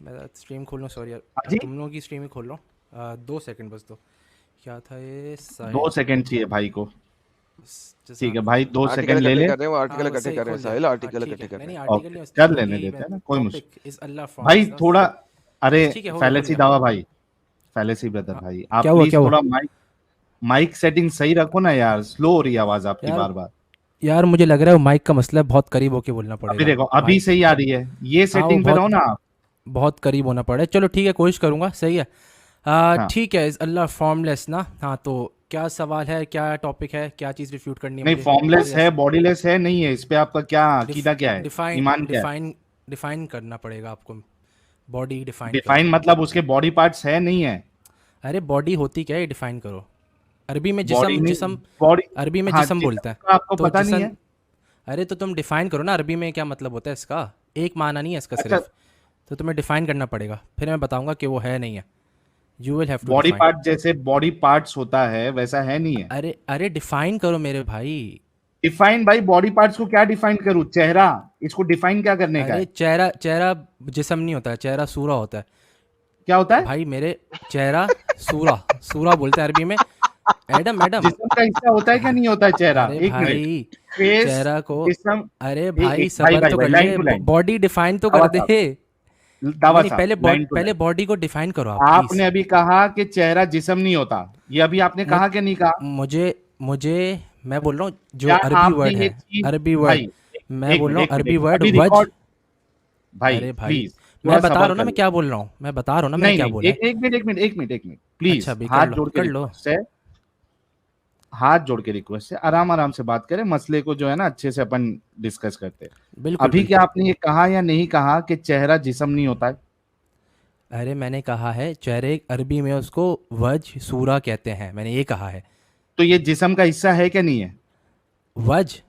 मैं स्ट्रीम खोल लूँ, सॉरी यार, हाँ जी, तुम लोगों की स्ट्रीम ही खोल लो। 2 सेकंड बस दो। क्या था ये, 2 साहिल सेकंड चाहिए भाई को। ठीक है जसान। भाई, 2 आर्टिकल सेकंड ले इकट्ठे ले। कर रहे हैं, वो हाँ आर्टिकल बस इकट्ठे सही कर रहे हैं खोल दिया। साहिल, हाँ आर्टिकल ठीक इकट्ठे है, कर नहीं रहे नहीं हैं। आर्टिकल ओके, नहीं, बस कर जो लेने कि देते मैं हैं ना, कोई मुश्किल। टॉपिक इज अल्लाह भाई फॉर्मलेस बस। थोड़ा, अरे ठीक है, हो गया, खुल फैलेसी गया। दावा भाई, फैलेसी ब्रदर हाँ, भाई, क्या आप हुआ क्या प्लीज हुआ? थोड़ा माइक माइक सेटिंग सही रखो ना यार, स्लो हो रही है आवाज आपकी यार बार बार। यार मुझे लग रहा है वो माइक का मसला है, बहुत करीब होके बोलना अभी पड़ेगा। देखो, अभी माइक, सही आ रही है, ये हाँ वो सेटिंग पे बहुत रहो ना आप। बहुत करीब होना पड़े। चलो ठीक है, कोशिश करूँगा, सही है। हाँ, ठीक है, इज़ अल्लाह फॉर्मलेस ना। हाँ तो क्या सवाल है, क्या टॉपिक है, क्या चीज़ रिफ्यूट करनी है नहीं मुझे, फॉर्मलेस बताइए। है, बॉडीलेस है, नहीं है, इस पे आपका क्या डिफ अकीदा क्या है, डिफाइन ईमान क्या है? डिफाइन डिफाइन करना पड़ेगा आपको। बॉडी डिफाइन करो। डिफाइन मतलब उसके बॉडी पार्ट्स है नहीं है? अरे बॉडी होती क्या है, डिफाइन करो। अरबी में बॉडी जिसम नहीं, जिसम बॉडी, अरबी में हाँ जिसम बोलता जिस्म है। का आपको तो पता नहीं जिसम, है? अरे तो तुम डिफाइन करो ना, अरबी में क्या मतलब होता है इसका। एक माना नहीं है इसका अच्छा, सिर्फ। तो तुम्हें डिफाइन करना पड़ेगा, फिर मैं बताऊंगा कि वो है नहीं है। You will have to body define. Part जैसे बॉडी पार्ट्स होता है वैसा है नहीं है? अरे अरे डिफाइन करो मेरे भाई। डिफाइन भाई, बॉडी पार्ट्स को क्या डिफाइन करूं, चेहरा, इसको डिफाइन क्या करने का अरे है? चेहरा चेहरा जिसम नहीं होता है, चेहरा सूरा होता है। क्या होता है? भाई मेरे, चेहरा सूरा, सूरा बोलते हैं अरबी में। Adam Adam. जिस्म का हिस्सा होता है क्या नहीं होता है चेहरा? अरे एक मिनट, भाई, फेस, चेहरा को, जिस्म, अरे एक भाई एक भाई सबर भाई तो भाई, कर लाइन ले, टू लाइन, बॉडी डिफाइन तो दावा कर दे। साहब, नहीं दावा नहीं, साहब, लाइन टू पहले लाइन। बॉडी को डिफाइन करो आप प्लीज। आपने अभी कहा कि चेहरा जिस्म नहीं होता, ये अभी आपने मुझ कहा कि नहीं कहा? मुझे मुझे मैं बोल रहा हूँ जो क्या अरबी आपने वर्ड ये है, चीज, अरबी वर्ड, भाई मैं एक बोल मिनट रहा हूँ एक मिनट अरबी एक मिनट, वर्ड अभी वज। रिकॉर्ड, भाई अरे भाई, प्लीज थोड़ा मैं बता रहा सबर हूँ ना कर मैं लो। क्या बोल रहा हूँ, मैं बता रहा हूँ ना मैंने नहीं क्या नहीं, बोला है। एक एक मिनट एक मिनट एक मिनट एक मिनट, अच्छा प्लीज भी कर हाथ लो जोड़ के कर लो। रिक्वेस्ट है, हाथ जोड़ के रिक्वेस्ट है, आराम आराम से बात करें, मसले को जो है ना अच्छे से अपन डिस्कस करते हैं। बिल्कुल अभी क्या बिल्कुल। आपने ये कहा या नहीं कहा कि चेहरा जिस्म नहीं होता है? अरे मैंने कहा है चेहरे, अरबी में उसको वज सूरा कहते हैं, मैंने ये कहा है। तो ये जिस्म का हिस्सा है क्या नहीं है? वज,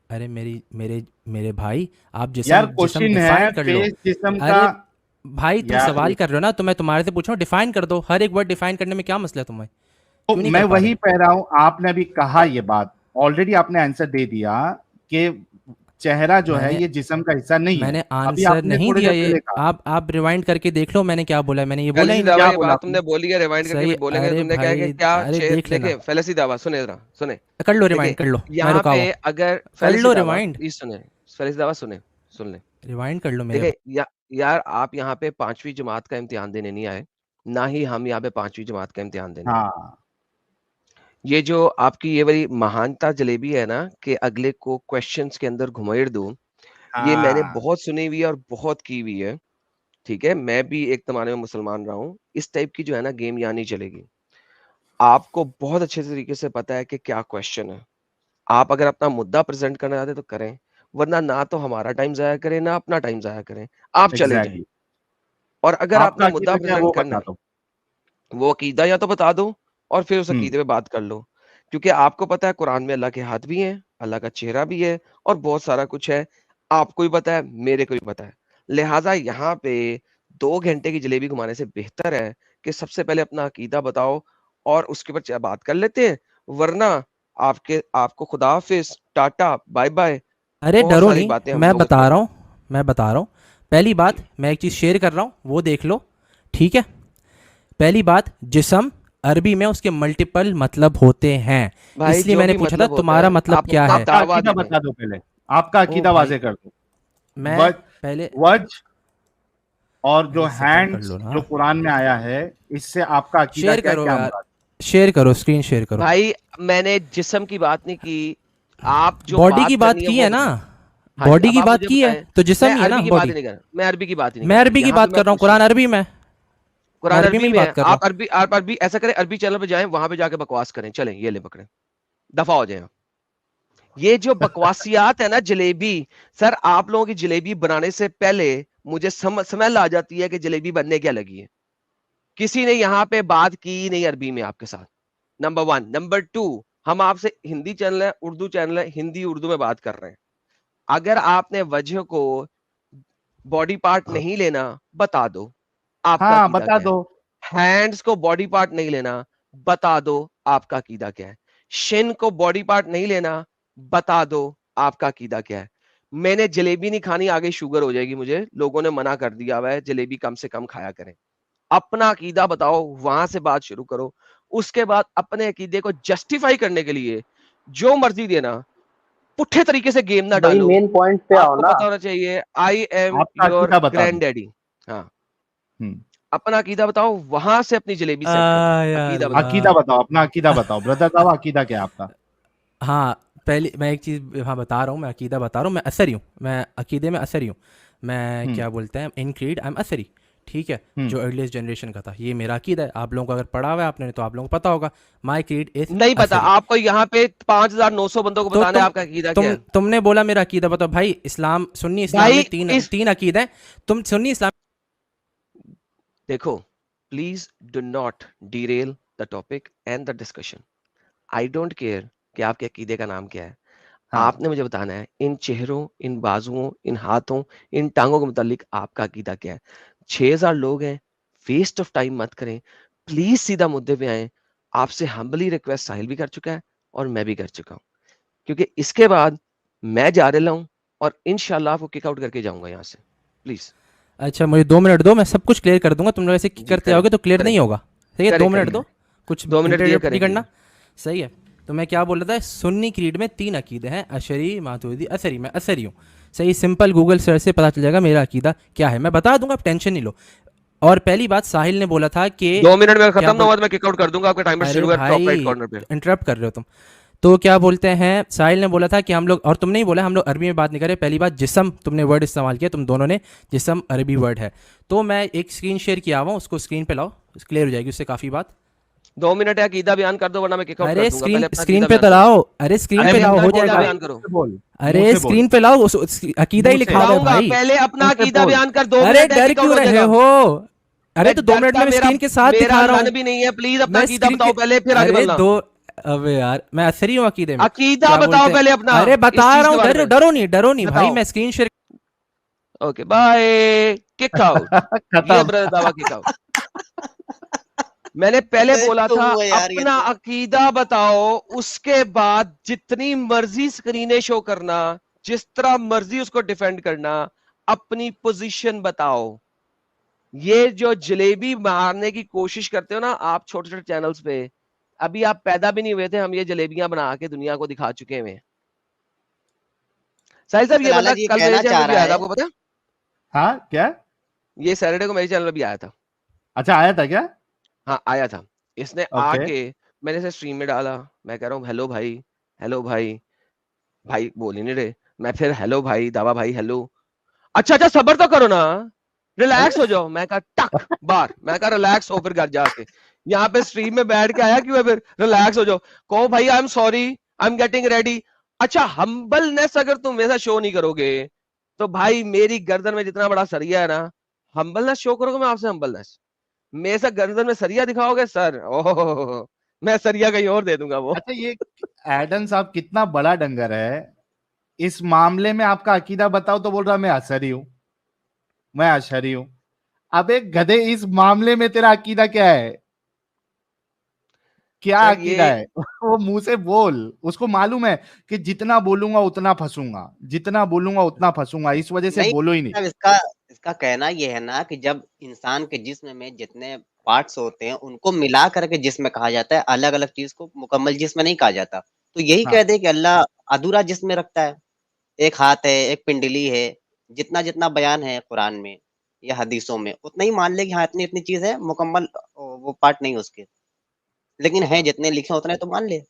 अरे मेरी मेरे मेरे भाई, आप यार जिसम जिसम क्वेश्चन है, डिफाइन कर लो। फेस जिस्म का। अरे भाई तुम यार सवाल कर रहे हो ना, तो मैं तुम्हारे से पूछ रहा हूँ, डिफाइन कर दो। हर एक वर्ड डिफाइन करने में क्या मसला है तुम्हें, तो क्यों नहीं मैं कर पा रहे? वही कह रहा हूं, आपने अभी कहा ये बात, ऑलरेडी आपने आंसर दे दिया कि चेहरा जो है मैंने ये जिस्म का हिस्सा नहीं है। मैंने अभी आंसर आपने नहीं थोड़ी दिया देर ये। पहले कहा। आप रिवाइंड करके देख लो मैंने क्या बोला है, मैंने ये बोला ही फैलेसी नहीं। दावा क्या ये बोला बात आपने? तुमने बोली है, रिवाइंड करके सही, भी बोलेंगे, अरे तुमने क्या है कि भाई, क्या अरे शेर देख लेना। देखिए, फैलेसी दावा सुने जरा, सुने। कर लो रिवाइंड, देखिए, कर लो, मैं यहाँ रुका पे हुआ। अगर कर फैलेसी लो दावा रिवाइंड, प्लीज सुने, फैलेसी दावा सुने, सुन ले। रिवाइंड कर लो मेरे देखिए यार आप यहाँ पे 5वीं जमात का इम्तिहान देने नहीं आए, ना ही हम यहाँ पे 5वीं जमात का इम्तिहान देने आए। हाँ ये जो आपकी ये वाली महानता जलेबी है ना कि अगले को क्वेश्चंस के अंदर घुमेड़ दूं, ये मैंने हाँ, बहुत सुनी हुई है और बहुत की हुई है। ठीक है, मैं भी एक ज़माने में मुसलमान रहा हूँ। इस टाइप की जो है ना गेम यहाँ नहीं चलेगी। आपको बहुत अच्छे तरीके से पता है कि क्या क्वेश्चन है। आप अगर अपना मुद्दा प्रेज़ेंट करना चाहते हैं तो करें, वरना ना तो हमारा टाइम ज़ाया करें, ना अपना टाइम ज़ाया करें। आप चले जाएँ। एग्जैक्टली। और अगर आपका आपने मुद्दा अकीदा क्या है प्रेज़ेंट वो करना बता है, दो। वो अकीदा या तो बता दो और फिर उस हम्म। अकीदे पे बात कर लो। क्योंकि आपको पता है कुरान में अल्लाह के हाथ भी हैं, अल्लाह का चेहरा भी है और बहुत सारा कुछ है। आपको भी पता है, मेरे को भी पता है। लिहाज़ा यहाँ पे 2 घंटे की जलेबी घुमाने से बेहतर है कि सबसे पहले अपना अकीदा बताओ और उसके ऊपर बात कर लेते हैं। वरना आपको खुदा हाफ़िज़, टाटा, बाय-बाय, अरे बहुत डरो सारी नहीं, बातें हम मैं लोग बता रहा करेंगे। हूँ, मैं बता रहा हूँ। पहली बात, जी। मैं एक चीज़ शेयर कर रहा हूँ, वो देख लो। ठीक है, पहली बात, जिसम अरबी में उसके मल्टीपल मतलब होते हैं, भाई इसलिए जो मैंने भी पूछा था मतलब होता तुम्हारा है, मतलब आप क्या अपना है। आपका दावा अकीदा दे दें। बता दो पहले, आपका ओ अकीदा भाई, वाजे कर दो। मैं वज, पहले, वज और जो अरे सबर कर हैंड्स लो जो ना। कुरान में आया है, इससे आपका अकीदा शेयर क्या है, करो क्या यार, मुराद? शेयर करो, स्क्रीन शेयर करो। भाई मैंने जिस्म की बात नहीं की, आप जो बॉडी की बात बात करनी है की वो है ना, बताएँ। हाँ जी, बॉडी अब की आप बात मुझे की है बताएँ। तो मैं जिसम ही है ना अरबी की बात ही बॉडी। नहीं कर रहा, मैं अरबी की बात ही नहीं मैं कर रहा, अरबी की यहाँ पे बात मैं कर रहा हूँ, पूछ रहा कुरान हूँ। अरबी में, मैं कुरान अरबी में अरबी ही में बात है, कर रहा हूँ। आप अरबी ऐसा करें, अरबी चैनल पे जाएँ, वहाँ पे जाके बकवास करें, चलें ये लें पकड़ें, दफ़ा हो जाएँ आप। ये जो बकवासियात है ना जलेबी, सर आप लोगों की जलेबी बनाने से पहले मुझे स्मेल आ जाती है कि जलेबी बनने क्या लगी है। किसी ने यहाँ पे बात की ही नहीं अरबी में आपके साथ, नंबर 1। नंबर 2, हम आपसे हिंदी चैनल है, उर्दू चैनल है, हिंदी उर्दू में बात कर रहे हैं। अगर आपने वजह को बॉडी पार्ट नहीं लेना, बता दो आपका हाँ अकीदा बता क्या है। दो। हैंड्स को बॉडी पार्ट नहीं लेना, बता दो आपका अकीदा क्या है। शिन को बॉडी पार्ट नहीं लेना, बता दो आपका अकीदा क्या है। मैंने जलेबी नहीं खानी, आगे शुगर हो जाएगी मुझे, लोगों ने मना कर दिया हुआ है, जलेबी कम से कम खाया करें। अपना अकीदा बताओ, वहां से बात शुरू करो। उसके बाद अपने अकीदे को जस्टिफाई करने के लिए जो मर्जी देना, पुट्ठे तरीके से गेम ना भाई डालो। मेन पॉइंट पे आओ आपको ना। पता होना चाहिए आई एम आपका योर अकीदा बता दो। Grand daddy. हाँ, हम्म, अपना अकीदा बताओ, वहां से अपनी जलेबी सेट करो। या अकीदा अल्लाह। बताओ। अकीदा बताओ, अपना अकीदा बताओ ब्रदर दावा, अकीदा क्या है आपका? हाँ, पहले मैं एक चीज़ हाँ बता रहा हूँ, मैं अकीदा बता रहा हूँ, मैं असरी हूँ, मैं अकीदे में असरी हूँ। मैं हम्म क्या बोलते हैं, इन क्रीड आई एम असरी, ठीक है, हम्म जो अर्लीस्ट जनरेशन का था, ये मेरा अकीदा है। आप लोगों को अगर पढ़ा हुआ है आपने तो आप लोगों को पता होगा, माई क्रीड इज़ नहीं पता असरी। आपको, यहाँ पे 5,900 बंदों को तो बताना है आपका अकीदा क्या है। तुमने बोला मेरा अकीदा बताओ भाई। इस्लाम, सुन्नी इस्लाम भाई में तीन इस तीन अकीदे हैं। तुम सुन्नी इस्लाम देखो, please do not Daryl the topic and the discussion. I don't care कि आपके अकीदे का नाम क्या है। हाँ, आपने मुझे बताना है इन चेहरों, इन बाजुओं, इन हाथों, इन टांगों के मुतालिक आपका अकीदा क्या है। 6,000 लोग हैं, वेस्ट ऑफ टाइम मत करें, प्लीज सीधा मुद्दे पे आए। आपसे हम्बली रिक्वेस्ट साहिल भी कर चुका है और मैं भी कर चुका हूं, क्योंकि इसके बाद मैं जा रहा हूं और इंशाल्लाह आपको किक आउट करके जाऊंगा यहाँ से। प्लीज अच्छा, मुझे 2 मिनट दो, मैं सब कुछ क्लियर कर दूंगा। तुम लोग ऐसे जी करते करें, आओगे तो क्लियर करें, नहीं होगा। सही है, करें, 2 मिनट करें। दो, कुछ 2 मिनट दिए, इंटरप्ट करें नहीं करना। प्लीज। सही है। तो मैं क्या बोल रहा था, सुन्नी क्रीड में 3 अकीदे हैं, अशरी, मातुरिदी, असरी। मैं असरी हूँ। सही, सिंपल गूगल सर्च से पता चल जाएगा मेरा अकीदा क्या है, मैं बता दूंगा, आप टेंशन नहीं लो। और पहली बात, साहिल ने बोला था कि 2 मिनट में क्या खत्म ना बोल हुआ तो मैं किक आउट कर दूंगा, आपका टाइमर अरे शुरू है टॉप राइट भाई, कॉर्नर पे। इंटरप्ट कर रहे हो तुम। तो क्या बोलते हैं, साहिल ने बोला था कि हम लोग, और तुमने ही बोला हम लोग अरबी में बात नहीं करें। पहली बात, जिस्म तुमने वर्ड इस्तेमाल किया, तुम दोनों ने, जिस्म अरबी वर्ड है। तो मैं एक स्क्रीन शेयर किया हुआ हूँ, उसको स्क्रीन पे लाओ, क्लियर हो जाएगी उससे काफ़ी बात। 2 मिनट है, अकीदा बयान कर दो वरना मैं किक आउट कर अरे दूंगा। पहले स्क्रीन अपना स्क्रीन अकीदा पे बयान तो करो। लाओ, अरे स्क्रीन अरे पे लाओ, अपना हो अकीदा जाएगा। बयान करो। मुंह से बोल, मुंह अरे से बोल, स्क्रीन पे लाओ, अकीदा ही मुंह से लिखा हुआ है लाऊंगा, भाई। पहले अपना मुंह से अकीदा बोल। बयान कर। 2 अरे मिनट है, डर किक आउट क्यों हो रहे जाएगा। हो? अरे मैं तो 2 मिनट में डरता, मैं मेरा स्क्रीन के साथ मेरा दिखा रहा मन हूँ। भी नहीं है। प्लीज अपना मैं अकीदा स्क्रीन बताओ के, पहले, फिर आगे अरे बढ़ना। दो, अबे यार मैं असरी हूँ अकीदे में। अकीदा क्या बताओ बोलते हैं, पहले अपना, अरे इस बता चीज रहा के हूँ, बारे डरो में डरो नहीं भाई, बताओ। मैं screen share. Okay bye, kick out. ये खत्म। ब्रदर दावा किक आउट। मैंने पहले अबे बोला तुम था हुआ यार, ये अपना तो अकीदा बताओ, उसके बाद जितनी मर्जी स्क्रीनें शो करना, जिस तरह मर्जी उसको डिफेंड करना, अपनी पोजीशन बताओ। ये जो जलेबी मारने की कोशिश करते हो ना आप छोटे छोटे चैनल्स पे, अभी आप पैदा भी नहीं हुए थे, हम ये जलेबियां बना के दुनिया को दिखा चुके हैं। साहिल साहब, वैसे ये लाला बंदा जी ये कल मेरे कहना चैनल चाह पे भी रहा आया था, है। आपको पता है? हाँ क्या? ये सैटरडे को मेरे चैनल पे भी आया था। अच्छा, आया था क्या? हाँ आया था। इसने ओके। आके मैंने इसे स्ट्रीम में डाला, मैं कह रहा हूँ हेलो भाई, हेलो भाई। भाई बोल ही नहीं रहे। मैं फिर हेलो भाई, दावा भाई हेलो। अच्छा अच्छा सबर तो करो ना, अरे रिलैक्स हो जाओ। मैं कहा टक बार, मैं कहा रिलैक्स हो फिर घर जाके। यहाँ पे स्ट्रीम में बैठ के आया क्यों है फिर? रिलैक्स हो जाओ, कहो भाई I am sorry, I am getting ready. अच्छा हम्बलनेस अगर तुम वैसा शो नहीं करोगे तो भाई मेरी गर्दन में जितना बड़ा सरिया है ना, हम्बलनेस शो करोगे मैं आपसे हम्बलनेस, मेरे से गर्दन में सरिया दिखाओगे सर, ओह मैं सरिया कहीं और दे दूंगा वो। अच्छा, ये एडन साहब कितना बड़ा डंगर है। इस मामले में आपका अकीदा बताओ तो बोल रहा मैं असरी हूं, मैं अशरी हूं। अब एक गधे, इस मामले में तेरा अकीदा क्या है? क्या सर अकीदा ये है? वो मुंह से बोल। उसको मालूम है कि जितना बोलूंगा उतना फंसूंगा, जितना बोलूंगा उतना फंसूंगा, इस वजह से नहीं, बोलो ही नहीं। मतलब इसका इसका कहना ये है ना कि जब इंसान के जिस्म में जितने पार्ट्स होते हैं उनको मिला करके जिस्म कहा जाता है, अलग अलग चीज को मुकम्मल जिस्म नहीं कहा जाता। तो यही हाँ, कह दे कि अल्लाह अधूरा जिस्म में रखता है, एक हाथ है, एक पिंडली है। जितना जितना बयान है कुरान में या हदीसों में उतना ही मान ले कि हाँ इतनी इतनी चीज है, मुकम्मल वो पार्ट नहीं उसके, लेकिन है जितने लिखे उतने तो मान ले।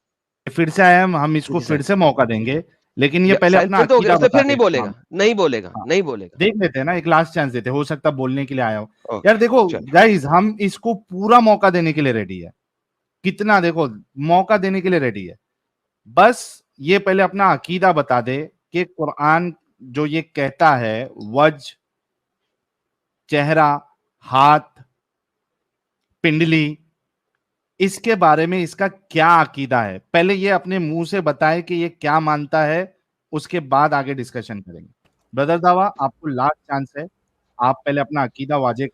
फिर से आए हम इसको जी फिर सर। से मौका देंगे, लेकिन ये पहले साहिल अपना फिर तो हो गया, अकीदा उसने बता फिर दे नहीं इस बोलेगा, मामले। नहीं बोलेगा, हाँ, नहीं बोलेगा। देख लेते हैं ना, एक लास्ट चांस देते हैं, हो सकता है बोलने के लिए आया हो। यार ओके देखो चलो। गाइस, हम इसको पूरा मौका देने के लिए रेडी है। कितना देखो, मौका देने के लिए रेडी है। बस ये पहले अपना अकीदा बता दे कि कुरान जो ये कहता है, वज, चेहरा, हाथ, पिंडली, इसके बारे में इसका क्या अकीदा है, पहले ये अपने मुंह से बताए कि ये क्या मानता है। उसके बाद आगे डिस्कशन करेंगे। ब्रदर दावा, आपको लास्ट चांस है। आप पहले अपना अकीदा वाजे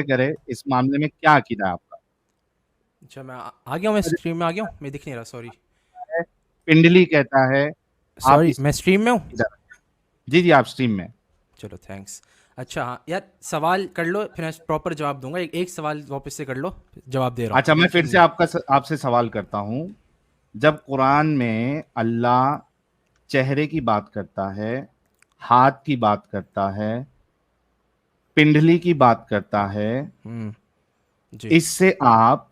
करें, इस मामले में क्या अकीदा है आपका? अच्छा, मैं आ गया हूँ, मैं स्ट्रीम में आ गया हूँ, मैं दिख नहीं रहा, सॉरी। पिंडली कहता है, आप सॉरी, इस मैं स्ट्रीम में हूँ। अकीदा रखें। जी जी, आप स्ट्रीम में। चलो थैंक्स। अच्छा हाँ यार, सवाल कर लो फिर मैं प्रॉपर जवाब दूंगा। एक सवाल वापस से कर लो, जवाब दे रहा हूँ। अच्छा, मैं फिर सुन से लो। आपसे सवाल करता हूं। जब कुरान में अल्लाह चेहरे की बात करता है, हाथ की बात करता है, पिंडली की बात करता है, जी इससे आप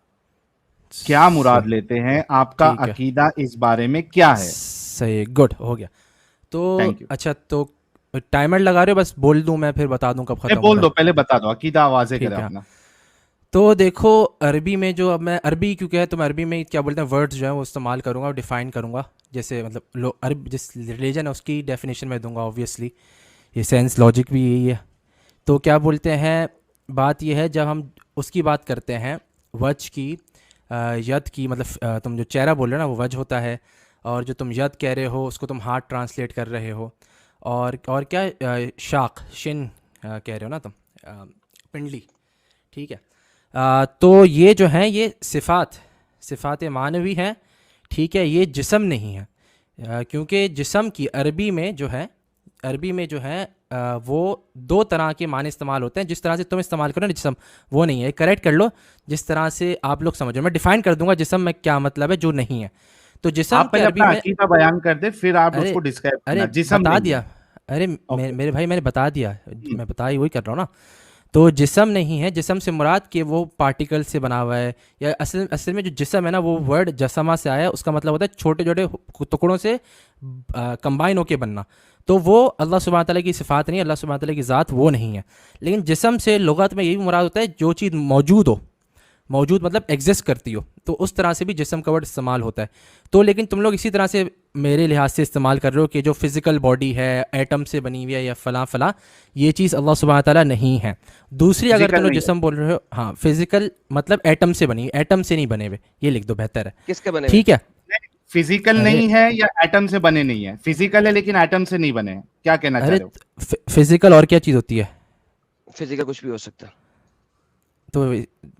क्या मुराद लेते हैं? आपका ठीक है, अकीदा इस बारे में क्या है? सही, गुड, हो गया। तो थैंक यू। अच्छा, तो टाइमर लगा रहे हो? बस बोल दूं मैं, फिर बता दूं कब नहीं, ख़त्म हो बोल रहा दो, है। पहले बता दो, अकीदा आवाज़े करे ठीक है हाँ। अपना। तो देखो, अरबी में जो, अब मैं अरबी क्योंकि है तो मैं अरबी में क्या बोलते हैं वर्ड्स जो है वो इस्तेमाल करूँगा और डिफ़ाइन करूँगा। जैसे मतलब अरब जिस रिलीजन है उसकी डेफिनेशन मैं दूंगा ऑब्वियसली, ये सेंस लॉजिक भी यही है। तो क्या बोलते हैं, बात ये है जब हम उसकी बात करते हैं वज की, यद की, मतलब तुम जो चेहरा बोल रहे हो ना वो वज होता है, और जो तुम यद कह रहे हो उसको तुम हाथ ट्रांसलेट कर रहे हो, और क्या शाख शिन कह रहे हो ना तुम, पिंडली, ठीक है। तो ये जो हैं ये सिफ़ात मानवी हैं, ठीक है, ये जिस्म नहीं है। क्योंकि जिस्म की अरबी में जो है, अरबी में जो है वो दो तरह के माने इस्तेमाल होते हैं। जिस तरह से तुम इस्तेमाल करो ना जिस्म, वो नहीं है, करेक्ट कर लो। जिस तरह से आप लोग समझो, मैं डिफ़ाइन कर दूंगा जिस्म में क्या मतलब है जो नहीं है। तो जिस्म आप के पहले अरबी अपना में, अकीदा बयान कर दे, फिर आप अरे उसको डिस्क्राइब अरे करना। जिस्म बता नहीं है। दिया, अरे ओके। मेरे भाई मैंने बता दिया, मैं बता ही वही कर रहा हूँ ना। तो जिस्म नहीं है, जिस्म से मुराद कि वो पार्टिकल से बना हुआ है, या असल में जो जिस्म है ना वो वर्ड जसमा से आया है, उसका मतलब होता है छोटे छोटे टुकड़ों से कंबाइन होके बनना। तो वो अल्लाह सुब्हान तआला की सिफ़ात नहीं है, अल्लाह सुब्हान तआला की ज़ात वो नहीं है। लेकिन जिस्म से लुगत में यही मुराद होता है जो चीज़ मौजूद हो, मौजूद मतलब एग्जिस्ट करती हो, तो उस तरह से भी जिस्म का वर्ड इस्तेमाल होता है। तो लेकिन तुम लोग इसी तरह से मेरे लिहाज से इस्तेमाल कर रहे हो कि जो फिज़िकल बॉडी है एटम से बनी हुई है या फ़लाँ फ़लाँ, ये चीज़ अल्लाह सुब्हान तआला नहीं है। दूसरी अगर फिजिकल तुम लोग नहीं है। जिस्म बोल रहे हो, हाँ फिज़िकल मतलब एटम से बनी, एटम से नहीं बने हुए, ये लिख दो बेहतर है, किसके बने हुए? ठीक है। फिजिकल अरे नहीं है या एटम से बने नहीं है? फिजिकल है लेकिन एटम से नहीं बने हैं, क्या कहना चाह अरे, रहे हो? फिज़िकल और क्या चीज़ होती है? फिजिकल कुछ भी हो सकता है। तो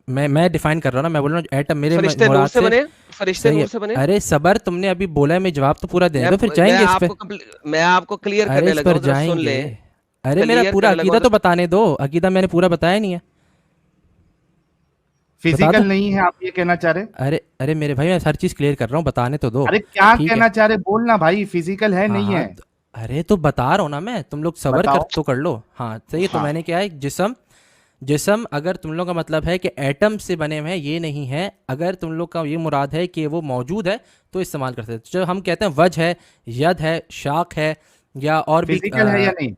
मैं डिफाइन कर रहा हूँ ना, मैं बोल रहा हूँ एटम मेरे फरिश्ते नूर मुराद से से। बने, फरिश्ते सही नूर है। से बने। अरे सबर, तुमने अभी बोला है, मैं जवाब तो पूरा देने दो, फिर मैं जाएंगे इस पे। मैं आपको क्लियर अरे करने इस लगा पर हूँ, जरा सुन जाएंगे। ले। अरे मेरा क्लियर पूरा करने लगा अकीदा हूँ तो बताने दो, अकीदा मैंने पूरा बताया नहीं है, बता फिजिकल दो। नहीं है, आप ये कहना चाह रहे? अरे अरे मेरे भाई, मैं हर चीज़ क्लियर कर रहा हूँ, बताने तो दो। अरे क्या ठीक है, कहना चाह रहे, बोलना भाई, फिजिकल है हाँ नहीं हाँ है? अरे तो बता रहा हूँ ना मैं, तुम लोग सबर कर बताओ। तो कर लो। हाँ सही है, तो हाँ, मैंने क्या है, जिस्म, जिस्म अगर तुम लोग का मतलब है कि एटम से बने हुए हैं, ये नहीं है। अगर तुम लोग का ये मुराद है कि वो मौजूद है तो इस्तेमाल करते हैं। जो हम कहते हैं वज है, यद है, शाख है, या और भी फिजिकल है या नहीं?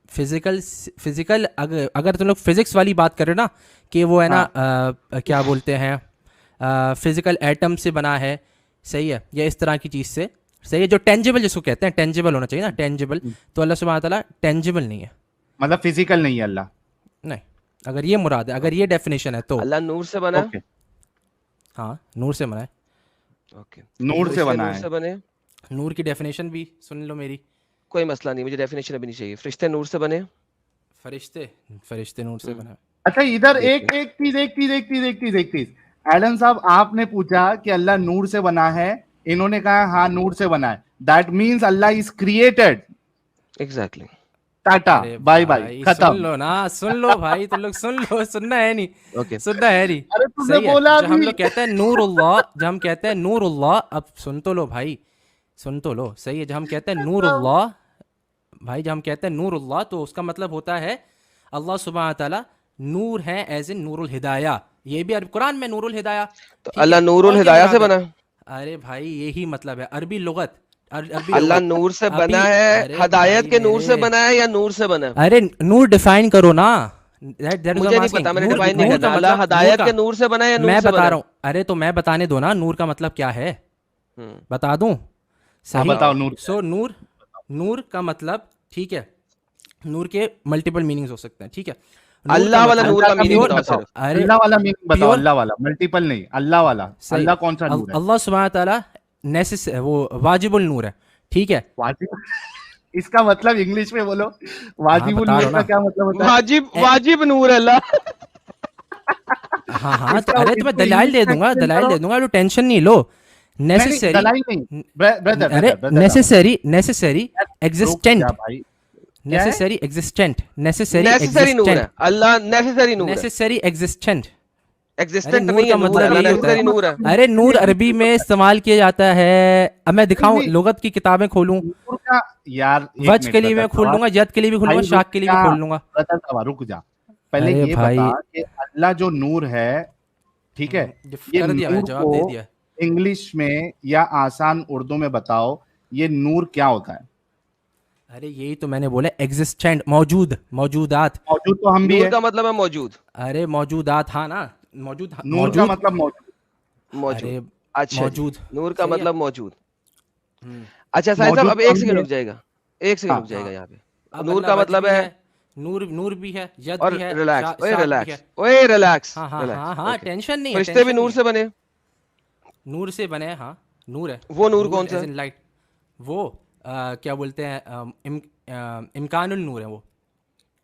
फिजिकल अगर तुम लोग फिजिक्स वाली बात करें ना, कि वो है ना क्या बोलते हैं, फिजिकल एटम से बना है, सही है, या इस तरह की चीज़ से, सही है, जो टेंजिबल जिसको कहते हैं, टेंजिबल होना चाहिए ना, टेंजिबल। तो अल्लाह सुब्हान तआला टेंजिबल नहीं है, मतलब फिजिकल नहीं है अल्लाह। नहीं। अगर ये मुराद है, अगर ये डेफिनेशन है तो अल्लाह नूर से बना। ओके, हाँ नूर से बना है। ओके, नूर से फरिश्ते बना नूर है। से बने। नूर की डेफिनेशन भी सुन लो मेरी। कोई मसला नहीं, मुझे डेफिनेशन अभी नहीं चाहिए। फरिश्ते नूर से बने। फरिश्ते, फरिश्ते नूर से बना है। अच्छा, इधर देखिए, एक चीज एलन साहब, आपने पूछा कि अल्लाह नूर से बना है, इन्होंने कहा हाँ नूर से बना है। That means Allah is created. Exactly. Tata, अरे बाय बाय, भाई सुन खत्म। लो ना, सुन लो भाई, तुम लोग सुन लो, सुनना है नहीं, ओके, सुनना है नहीं। अरे तुमने सही है, बोला जब हम अभी। लोग कहते हैं नूरुल्लाह, जब हम कहते हैं नूरुल्लाह, अब सुन तो लो भाई, सुन तो लो, सही है, जब हम कहते हैं नूरुल्लाह, भाई जब हम कहते हैं नूरुल्लाह तो उसका मतलब होता है अल्लाह सुब्हान तआला नूर है, एज इन नूरुल हिदाया। ये भी अरबी कुरान में नूरुल हिदाया, तो ठीक अल्लाह है, नूरुल और क्या हिदाया से मुराद है? बना। अरे भाई यही मतलब है अरबी लुगत, अरबी अल्लाह लुगत। नूर से अभी बना है, अरे हदायत भाई के नूर से मेरे, बना है या नूर से बना है? अरे नूर डिफाइन करो ना, दैट इज मुझे नहीं आस्किंग। पता, मैंने नूर, डिफाइन नहीं नूर का करना। अल्लाह मतलब, नूर हदायत का, के नूर से बना है या नूर मैं से बता बना रहा है? हूँ, अरे तो मैं बताने दो ना, नूर का मतलब क्या है, बता दूं? हाँ सही। बताओ नूर क्या है? सो नूर, नूर का मतलब, ठीक है, नूर के मल्टीपल मीनिंग्स हो सकते हैं, ठीक है। नूर का अल्लाह वाला मतलब नूर अल्लाह का का मीनिंग मीनिंग प्योर, बताओ बताओ। सिर्फ। अरे अल्लाह वाला मीनिंग बताओ। प्योर, अल्लाह वाला, मल्टीपल नहीं, अल्लाह वाला। सही, अल्लाह कौन सा नूर है? अल्लाह सुब्हान तआला वो वाजिबुल नूर है, ठीक है। वाजिब। इसका मतलब इंग्लिश में बोलो। हाँ वाजिबुल बता रहा नूर हूँ का ना, क्या मतलब होता है? वाजिब, ए, वाजिब नूर है अल्लाह। हाँ हाँ, तो इसका अरे तो मैं इसको दलाइल इंग्लिश दे में दूंगा, एक्सप्लेन दलाइल करो। दे दूंगा, तो टेंशन नहीं लो। नहीं नहीं, नेसेसरी, दलाई नहीं। ब्रदर अरे ब्रदर ब्रदर साहब, नेसेसरी, नेसेसरी एग्जिस्टेंट, जा भाई, क्या है? नेसेसरी एग्जिस्टेंट, नेसेसरी नेसेसरी नूर है, एग्जिस्टेंट, अल्लाह नेसेसरी नूर है, नेसेसरी एग्जिस्टेंट। अरे एग्जिस्टेंट नूर नहीं का है, नूर मतलब है, यही होता नेसेसरी है। नूर है। अरे नूर अरबी में इस्तेमाल किया जाता है। अब मैं दिखाऊं, नहीं। लुगत की किताबें खोलूं, नूर का यार, एक वज मिनट के लिए मैं बता खोल सवाल। लूंगा, जद के लिए भी खोल लूंगा, भाई शाक के लिए भी रुक जा, खोल लूंगा। बता सवाल, रुक जा। पहले अरे ये भाई, बता कि अल्लाह जो नूर है, ठीक है, ये कर दिया, मैंने नूर जवाब दे को दिया। इंग्लिश में या आसान उर्दू में बताओ, ये नूर क्या होता है? अरे यही तो मैंने बोला, एग्जिस्टेंट, मौजूद, मौजूदात। मौजूद तो हम भी नूर है। का मतलब है मौजूद, अरे मौजूदात, हाँ ना, मौजूद, नूर का मौजूद। मतलब मौजूद। मौजूद। अरे अच्छा मौजूद, जी, नूर का सही है। मतलब मौजूद। हम्म, अच्छा साहिब साहब, मौजूद अब तो एक हम सेकंड भी रुक है। जाएगा, एक सेकंड हाँ, रुक जाएगा हाँ। यहाँ पे। अब नूर अल्लाह का वज मतलब भी है, है, नूर भी है, यद और भी है, रिलैक्स, ओए शाक भी रिलैक्स, है। ओए रिलैक्स, हाँ हाँ हाँ रिलैक्स, हाँ, ओके। टेंशन नहीं है, फरिश्ते भी टेंशन नूर नहीं से है। बने, नूर से बने हैं, हाँ, नूर है। वो नूर कौन सा एज है? In light. वो क्या बोलते हैं, इम्कानुल नूर है वो।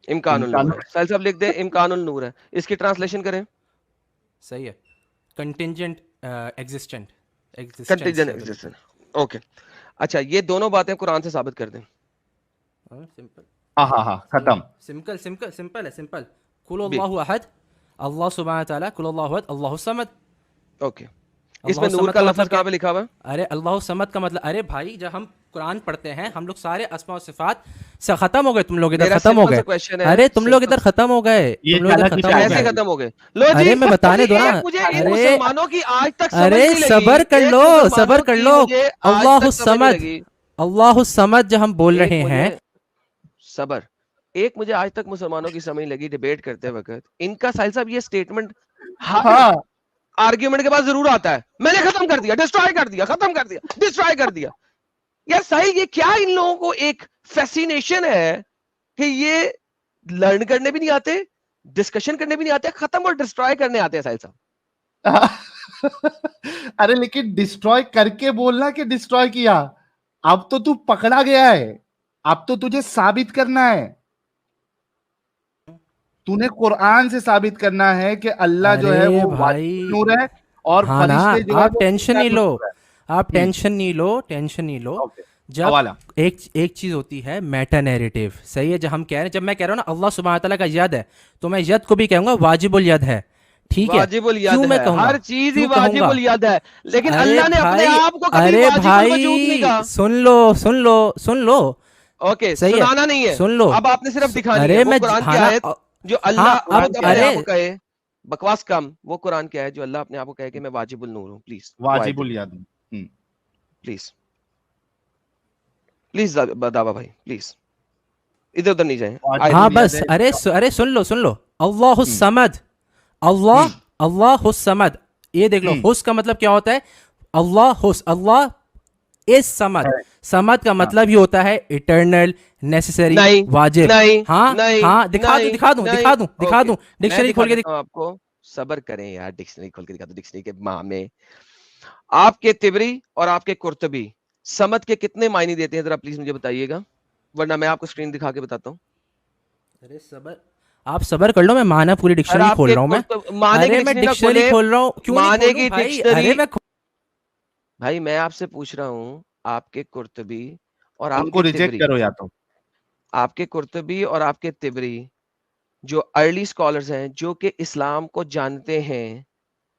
इम्कानुल इम्कान नूर है, साहिब साहब लिख दे इम्कानुल नूर है, इसकी ट्रांसलेशन करें। सही है। कंटिंजेंट एग्जिस्टेंट, एग्जिस्टेंस कंटीजेंट है बिल्कुल। Existence, okay. अच्छा ये दोनों बातें कुरान से साबित कर दें। सिंपल, हाँ हाँ हाँ, खत्म। सिंपल सिंपल सिंपल है, सिंपल। कुल बी, अल्लाहु अहद, अल्लाह सुब्हानहू व तआला, कुल अल्लाहु अहद, अल्लाहु समद। ओके। इसमें अल्लाहु नूर समद का का लफ्ज मतलब क्या कहाँ है? पे लिखा हुआ है? अरे अल्लाह समद का मतलब, अरे भाई जब हम कुरान पढ़ते हैं हम लोग सारे अस्मा और सिफात से खत्म हो गए, तुम लोग इधर मेरा खत्म हो सिंपल सा गए। क्वेश्चन है, अरे तुम लोग सिंपल। इधर खत्म हो गए, ये तुम लोग इधर अलग ही खत्म हो टॉपिक कैसे गए। है। खत्म हो गए? लो जी, अरे मैं लो बताने जी, दो ना। एक मुझे इन अरे मुसलमानों की आज तक समझ अरे नहीं लगी, सबर कर एक लो, मुसलमानों सबर कर की लो। मुझे आज अल्लाहु तक समझ नहीं समद, लगी। अल्लाहु समद जब हम बोल एक रहे हैं। मुझे सबर, एक मुझे आज तक मुसलमानों की समझ नहीं लगी डिबेट करते वक्त, इनका साहिल साहब ये स्टेटमेंट हर हाँ, आर्ग्यूमेंट के बाद जरूर आता है, मैंने खत्म कर दिया, डिस्ट्रॉय कर दिया, खत्म कर दिया, डिस्ट्रॉय कर दिया। यार साहिल, ये क्या इन लोगों को एक फैसिनेशन है कि ये लर्न करने भी नहीं आते, डिस्कशन करने भी नहीं आते, खत्म और डिस्ट्रॉय करने आते हैं साहिल साहब। अरे लेकिन डिस्ट्रॉय करके बोलना कि डिस्ट्रॉय किया। अब तो तू पकड़ा गया है, अब तो तुझे साबित करना है। तूने कुरान से साबित करना है कि अल्लाह जो है अरे वो भाई, वाजिब नूर है और हाँ ना, फरिश्ते जो है आप वो टेंशन नहीं इम्कानुल लो, नूर है। आप टेंशन नहीं लो, टेंशन नहीं लो। ओके, जब हवाला। एक चीज होती है मेटा नैरेटिव, सही है, जब हम कह रहे हैं, जब मैं कह रहा हूँ ना अल्लाह सुब्हानहू व तआला का यद है, तो मैं यद को भी कहूंगा वाजिबुल यद है, ठीक है। वाजिबुल क्यों यद मैं है, कहूंगा, हर चीज ही क्यों कहूंगा? वाजिबुल यद है, लेकिन अरे अल्लाह ने अपने भाई, आप को कभी अरे वाजिबुल वजूद नहीं भाई, कहा। सुन लो, सुन लो, सुन लो। ओके, सही है, सुनाना नहीं है, सुन लो। अब आपने सिर्फ दिखानी अरे है। वो मैं कुरान हाँ की ना, आयत जो अल्लाह हाँ खुद अब अपने अरे आप को कहे, बकवास कम, वो कुरान क्या है जो अल्लाह अपने आप को कहे कि मैं वाजिबुल नूर हूं? प्लीज वाजिबुल याद। प्लीज प्लीज दावा भाई, प्लीज इधर उधर नहीं जाए। हाँ बस, अरे सुन लो, सुन लो। अल्लाह समद, अल्लाह, अल्लाह समद, ये देख लो, हुस का मतलब क्या होता है? अल्लाह हुस, अल्लाह इज समद। समद का मतलब ये होता है इटर्नल, नेसेसरी, नहीं, वाजिब। नहीं, हाँ नहीं, हाँ, दिखा दूं, नहीं, दिखा दूं, नहीं, दिखा दूं, दिखा ओके, दूं, मैं डिक्शनरी दिखा खोल के देता हूं आपको। सबर करें यार, डिक्शनरी खोल के दिखा दो। डिक्शनरी के माह में आपके तिबरी और आपके कुर्तबी समद के कितने मायने देते हैं, जरा प्लीज मुझे बताइएगा, वरना मैं आपको स्क्रीन दिखा के बताता हूँ। अरे सबर, आप सबर कर लो, मैं माना पूरी डिक्शनरी खोल रहा हूँ मैं। माने की अरे मैं डिक्शनरी ना डिक्शनरी खोले, खोल रहा हूँ, क्यों नहीं माने खोलूं की भाई? डिक्शनरी। अरे मैं भाई मैं आपसे पूछ रहा हूँ, आपके कुर्तबी और उनको आपके रिजेक्ट तिबरी, करो या तो। आपके कुर्तबी और आपके तिबरी जो अर्ली स्कॉलर्स हैं, जो कि इस्लाम को जानते हैं,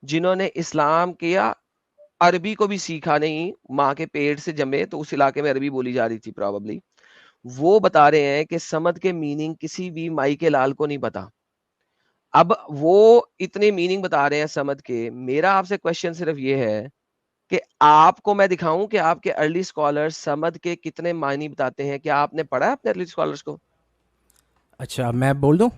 जिन्होंने इस्लाम किया, अरबी को भी सीखा नहीं, माँ के पेट से जमे तो उस इलाके में अरबी बोली जा रही थी प्रॉबली, वो बता रहे हैं कि समद के मीनिंग किसी भी माई के लाल को नहीं पता। अब वो इतने मीनिंग बता रहे हैं समद के, मेरा आपसे क्वेश्चन सिर्फ ये है कि आपको मैं दिखाऊं कि आपके अर्ली स्कॉलर्स समद के कितने मायने बताते हैं? क्या आपने पढ़ा है अपने अर्ली स्कॉलर्स को? अच्छा मैं बोल दूं,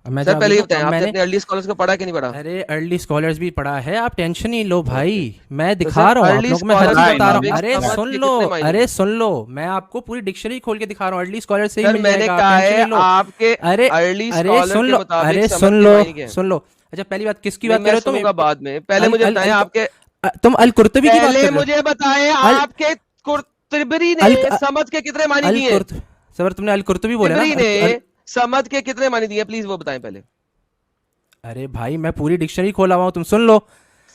अब मैं सर जवाब दे पहले ये दूं। बताएं, अब आपने मैंने, अपने अर्ली स्कॉलर्स को पढ़ा कि नहीं पढ़ा? अरे अर्ली स्कॉलर्स भी पढ़ा है, आप टेंशन नहीं लो भाई, मैं तो दिखा सर रहा हूँ आप अर्ली लोग, मैं हर स्कॉलर्स चीज के बता रहा हूँ। मुताबिक अरे समद सुन के लो, कितने मायने अरे हैं? सुन लो, मैं आपको पूरी डिक्शनरी खोल के दिखा रहा हूँ, अर्ली स्कॉलर से ही सर मिल मैंने जाएगा, आप कहा टेंशन है नहीं लो। आपके अरे अर्ली अरे स्कॉलर सुन के लो, मुताबिक अरे समद सुन के लो, मायने क्या हैं? सुन लो। अच्छा पहली बात किसकी नहीं बात कर मैं रहे हो तुम? सुनूंगा बाद में, पहले मुझे बताएं आपके, तुम अल कुर्तुबी की बात कर पहले रहे हो? मुझे बताएं अल आपके कुर्तबी अल ने समद के कितने मायने अल दिए? कुर्त सर तुमने अल कुर्तुबी बोला ना? तिबरी ने समद के कितने मायने दिए, प्लीज वो बताएं पहले। अरे भाई मैं पूरी डिक्शनरी खोला हुआ हूँ, तुम सुन लो।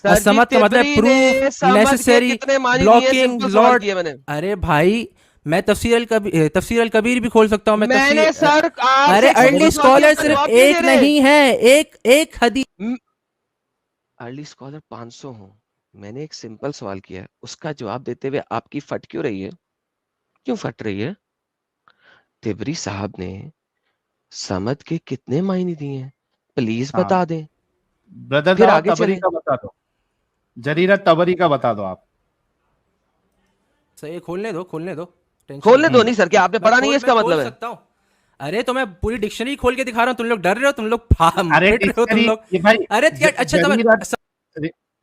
सर जी समद का मतलब तिबरी ने प्रूफ, समद के नेसेसरी, कितने मायने दिए? ब्लॉकिंग, सिंपल सवाल लॉर्ड। किया मैंने। अरे भाई मैं तफसीर अल कबीर भी खोल सकता हूँ। मैं मैंने तफसीर सर आपसे अरे एक अर्ली सिंपल सवाल स्कॉलर का सिर्फ जवाब नहीं एक दे रहे। नहीं है, एक हदीस। अर्ली स्कॉलर 500 हो। मैंने एक सिंपल सवाल किया है, उसका जवाब देते हुए आपकी फट क्यों रही है? क्यों फट रही है? तिबरी साहब ने समद के कितने मायने दिए हैं, प्लीज हाँ बता दें, ब्रदर फिर दावा आगे तबरी चलें। का बता दो, जरीरत तबरी का बता दो आप। सही, खोलने दो, टेंशन खोलने नहीं दो है। नहीं सर, क्या आपने पढ़ा नहीं है मैं इसका खोल मतलब है? सकता हूँ। अरे तो मैं पूरी डिक्शनरी खोल के दिखा रहा हूँ, तुम लोग डर रहे हो, तुम लोग अरे फिट रहे हो तुम डिक्शनरी लोग। ये भाई अरे अच्छा जरीरत